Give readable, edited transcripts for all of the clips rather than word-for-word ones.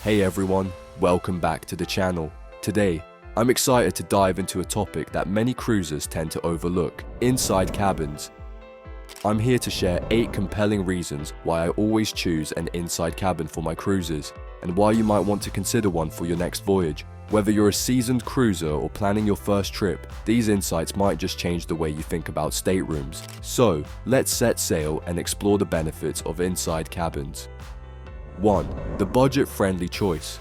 Hey everyone, welcome back to the channel. Today, I'm excited to dive into a topic that many cruisers tend to overlook: inside cabins. I'm here to share 8 compelling reasons why I always choose an inside cabin for my cruises, and why you might want to consider one for your next voyage. Whether you're a seasoned cruiser or planning your first trip, these insights might just change the way you think about staterooms. So, let's set sail and explore the benefits of inside cabins. 1. The budget-friendly choice.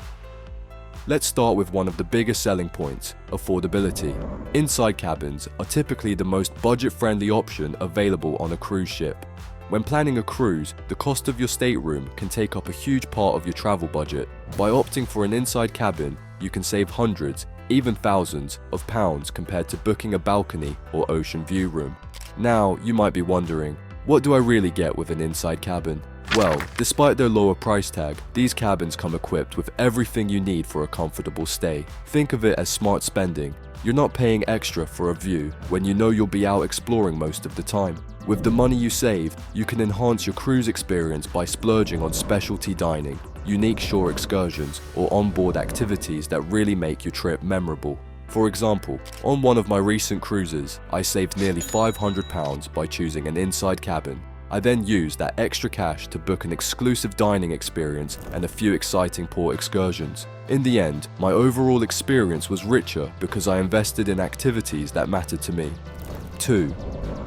Let's start with one of the biggest selling points: affordability. Inside cabins are typically the most budget-friendly option available on a cruise ship. When planning a cruise, the cost of your stateroom can take up a huge part of your travel budget. By opting for an inside cabin, you can save hundreds, even thousands of pounds compared to booking a balcony or ocean view room. Now, you might be wondering, what do I really get with an inside cabin? Well, despite their lower price tag, these cabins come equipped with everything you need for a comfortable stay. Think of it as smart spending. You're not paying extra for a view when you know you'll be out exploring most of the time. With the money you save, you can enhance your cruise experience by splurging on specialty dining, unique shore excursions, or onboard activities that really make your trip memorable. For example, on one of my recent cruises, I saved nearly £500 by choosing an inside cabin. I then used that extra cash to book an exclusive dining experience and a few exciting port excursions. In the end, my overall experience was richer because I invested in activities that mattered to me. 2.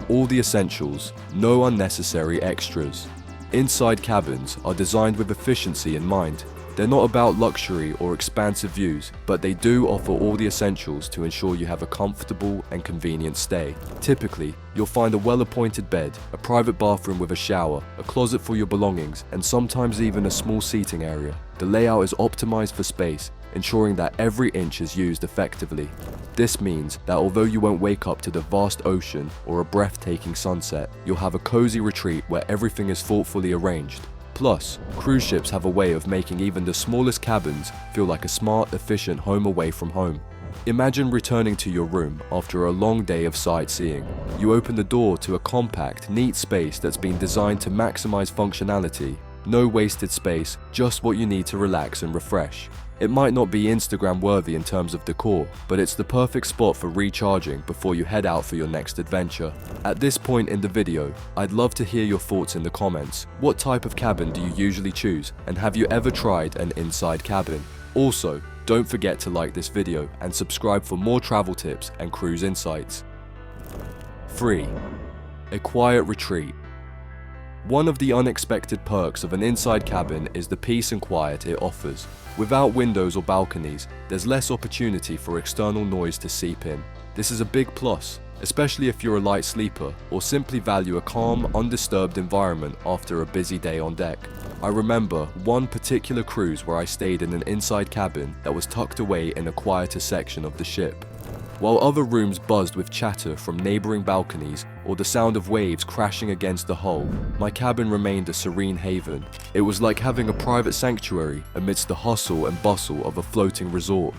All the essentials, no unnecessary extras. Inside cabins are designed with efficiency in mind. They're not about luxury or expansive views, but they do offer all the essentials to ensure you have a comfortable and convenient stay. Typically, you'll find a well-appointed bed, a private bathroom with a shower, a closet for your belongings, and sometimes even a small seating area. The layout is optimized for space, ensuring that every inch is used effectively. This means that although you won't wake up to the vast ocean or a breathtaking sunset, you'll have a cozy retreat where everything is thoughtfully arranged. Plus, cruise ships have a way of making even the smallest cabins feel like a smart, efficient home away from home. Imagine returning to your room after a long day of sightseeing. You open the door to a compact, neat space that's been designed to maximize functionality. No wasted space, just what you need to relax and refresh. It might not be Instagram worthy in terms of decor, but it's the perfect spot for recharging before you head out for your next adventure. At this point in the video, I'd love to hear your thoughts in the comments. What type of cabin do you usually choose, and have you ever tried an inside cabin? Also, don't forget to like this video and subscribe for more travel tips and cruise insights. 3. A quiet retreat. One of the unexpected perks of an inside cabin is the peace and quiet it offers. Without windows or balconies, there's less opportunity for external noise to seep in. This is a big plus, especially if you're a light sleeper or simply value a calm, undisturbed environment after a busy day on deck. I remember one particular cruise where I stayed in an inside cabin that was tucked away in a quieter section of the ship. While other rooms buzzed with chatter from neighboring balconies or the sound of waves crashing against the hull, my cabin remained a serene haven. It was like having a private sanctuary amidst the hustle and bustle of a floating resort.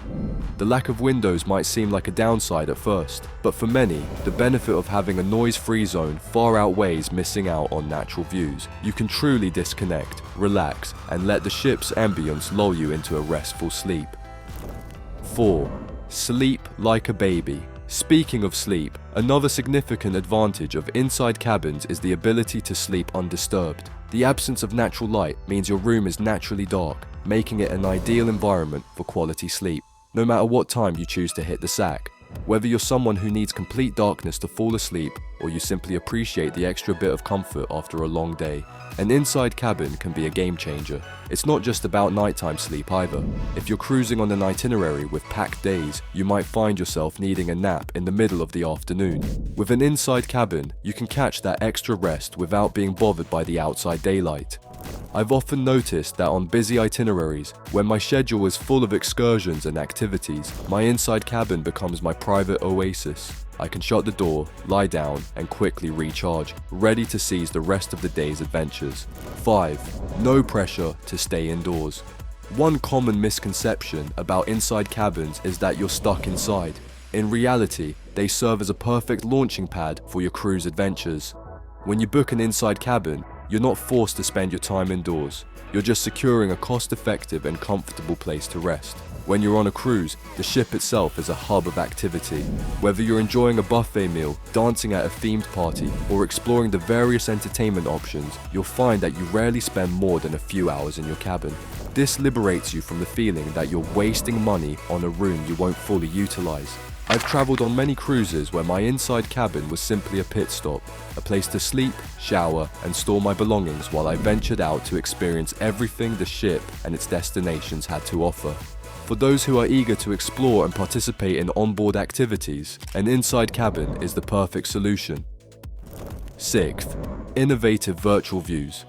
The lack of windows might seem like a downside at first, but for many, the benefit of having a noise-free zone far outweighs missing out on natural views. You can truly disconnect, relax, and let the ship's ambience lull you into a restful sleep. 4. Sleep like a baby. Speaking of sleep, another significant advantage of inside cabins is the ability to sleep undisturbed. The absence of natural light means your room is naturally dark, making it an ideal environment for quality sleep, no matter what time you choose to hit the sack. Whether you're someone who needs complete darkness to fall asleep, or you simply appreciate the extra bit of comfort after a long day, an inside cabin can be a game changer. It's not just about nighttime sleep either. If you're cruising on an itinerary with packed days, you might find yourself needing a nap in the middle of the afternoon. With an inside cabin, you can catch that extra rest without being bothered by the outside daylight. I've often noticed that on busy itineraries, when my schedule is full of excursions and activities, my inside cabin becomes my private oasis. I can shut the door, lie down, and quickly recharge, ready to seize the rest of the day's adventures. 5. No pressure to stay indoors. One common misconception about inside cabins is that you're stuck inside. In reality, they serve as a perfect launching pad for your cruise adventures. When you book an inside cabin, You're not forced to spend your time indoors. You're just securing a cost-effective and comfortable place to rest. When you're on a cruise, the ship itself is a hub of activity. Whether you're enjoying a buffet meal, dancing at a themed party, or exploring the various entertainment options, you'll find that you rarely spend more than a few hours in your cabin. This liberates you from the feeling that you're wasting money on a room you won't fully utilize. I've traveled on many cruises where my inside cabin was simply a pit stop, a place to sleep, shower, and store my belongings while I ventured out to experience everything the ship and its destinations had to offer. For those who are eager to explore and participate in onboard activities, an inside cabin is the perfect solution. Sixth, innovative virtual views.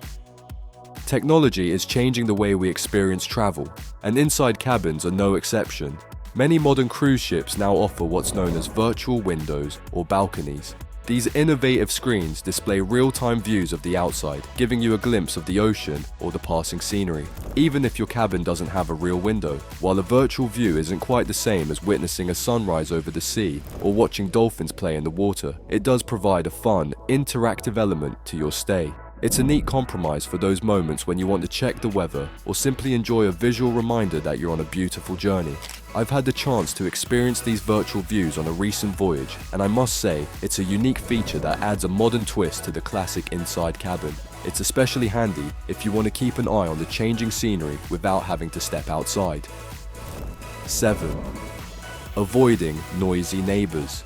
Technology is changing the way we experience travel, and inside cabins are no exception. Many modern cruise ships now offer what's known as virtual windows or balconies. These innovative screens display real-time views of the outside, giving you a glimpse of the ocean or the passing scenery, even if your cabin doesn't have a real window. While a virtual view isn't quite the same as witnessing a sunrise over the sea or watching dolphins play in the water, it does provide a fun, interactive element to your stay. It's a neat compromise for those moments when you want to check the weather or simply enjoy a visual reminder that you're on a beautiful journey. I've had the chance to experience these virtual views on a recent voyage, and I must say, it's a unique feature that adds a modern twist to the classic inside cabin. It's especially handy if you want to keep an eye on the changing scenery without having to step outside. 7. Avoiding noisy neighbors.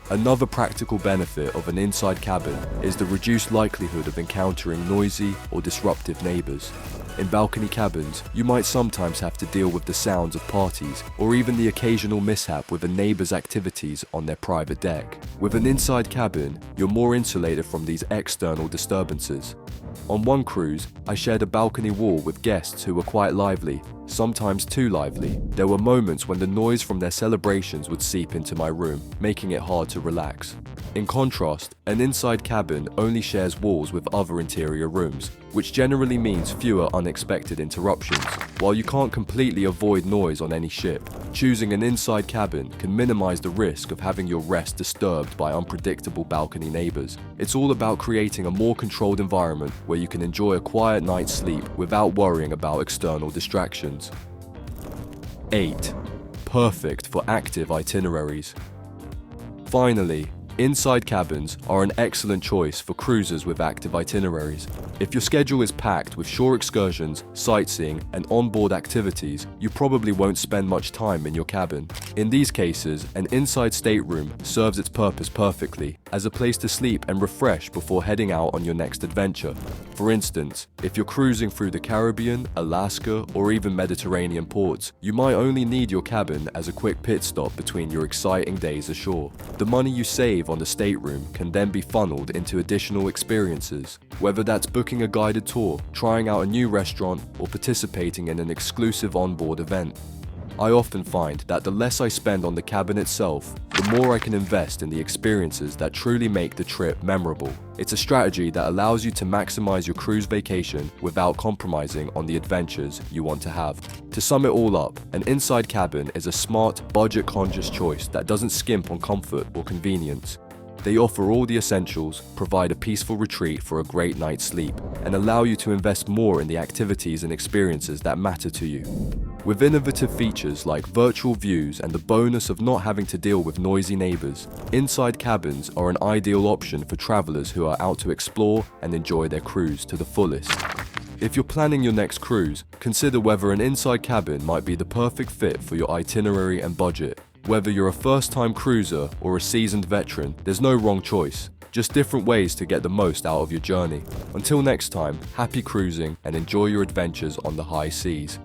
Another practical benefit of an inside cabin is the reduced likelihood of encountering noisy or disruptive neighbors. In balcony cabins, you might sometimes have to deal with the sounds of parties or even the occasional mishap with a neighbor's activities on their private deck. With an inside cabin, you're more insulated from these external disturbances. On one cruise, I shared a balcony wall with guests who were quite lively, sometimes too lively. There were moments when the noise from their celebrations would seep into my room, making it hard to relax. In contrast, an inside cabin only shares walls with other interior rooms, which generally means fewer unexpected interruptions. While you can't completely avoid noise on any ship, choosing an inside cabin can minimize the risk of having your rest disturbed by unpredictable balcony neighbors. It's all about creating a more controlled environment where you can enjoy a quiet night's sleep without worrying about external distractions. 8. Perfect for active itineraries. Finally, inside cabins are an excellent choice for cruisers with active itineraries. If your schedule is packed with shore excursions, sightseeing, and onboard activities, you probably won't spend much time in your cabin. In these cases, an inside stateroom serves its purpose perfectly, as a place to sleep and refresh before heading out on your next adventure. For instance, if you're cruising through the Caribbean, Alaska, or even Mediterranean ports, you might only need your cabin as a quick pit stop between your exciting days ashore. The money you save on the stateroom can then be funneled into additional experiences, whether that's booking a guided tour, trying out a new restaurant, or participating in an exclusive onboard event. I often find that the less I spend on the cabin itself, the more I can invest in the experiences that truly make the trip memorable. It's a strategy that allows you to maximize your cruise vacation without compromising on the adventures you want to have. To sum it all up, an inside cabin is a smart, budget-conscious choice that doesn't skimp on comfort or convenience. They offer all the essentials, provide a peaceful retreat for a great night's sleep, and allow you to invest more in the activities and experiences that matter to you. With innovative features like virtual views and the bonus of not having to deal with noisy neighbors, inside cabins are an ideal option for travelers who are out to explore and enjoy their cruise to the fullest. If you're planning your next cruise, consider whether an inside cabin might be the perfect fit for your itinerary and budget. Whether you're a first-time cruiser or a seasoned veteran, there's no wrong choice, just different ways to get the most out of your journey. Until next time, happy cruising and enjoy your adventures on the high seas.